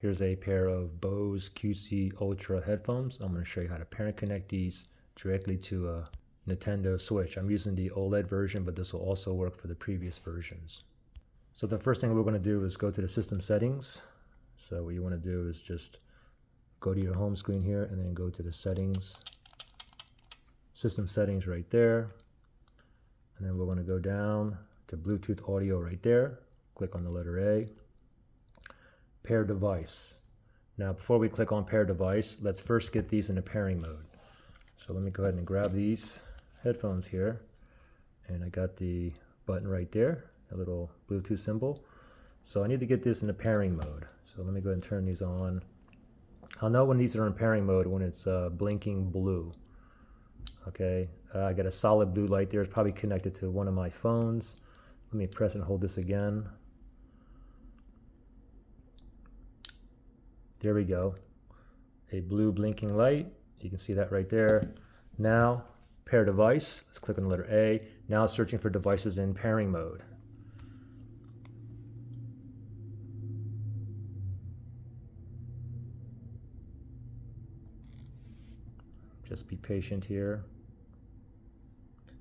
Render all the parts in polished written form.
Here's a pair of Bose QC Ultra headphones. I'm going to show you how to pair and connect these directly to a Nintendo Switch. I'm using the OLED version, but this will also work for the previous versions. So the first thing we're going to do is go to the system settings. So what you want to do is just go to your home screen here and then go to the settings. System settings right there. And then we're going to go down to Bluetooth audio right there. Click on the letter A. Pair device. Now before we click on pair device, let's first get these in a pairing mode. So let me go ahead and grab these headphones here, and I got the button right there, a little Bluetooth symbol. So I need to get this in a pairing mode. So let me go ahead and turn these on. I'll know when these are in pairing mode when it's blinking blue. Okay, I got a solid blue light there. It's probably connected to one of my phones. Let me press and hold this again. There we go. A blue blinking light. You can see that right there. Now, pair device. Let's click on the letter A. Now it's searching for devices in pairing mode. Just be patient here.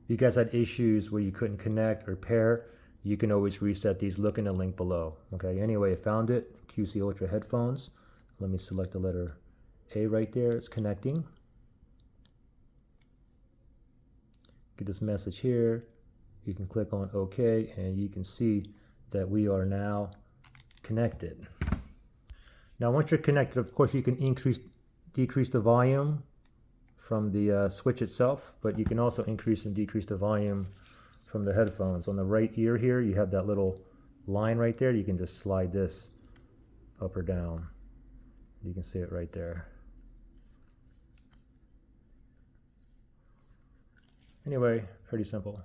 If you guys had issues where you couldn't connect or pair, you can always reset these. Look in the link below. Okay, anyway, I found it. QC Ultra headphones. Let me select the letter A right there. It's connecting. Get this message here. You can click on OK, and you can see that we are now connected. Now, once you're connected, of course, you can decrease the volume from the switch itself, but you can also increase and decrease the volume from the headphones. On the right ear here, you have that little line right there. You can just slide this up or down. You can see it right there. Anyway, pretty simple.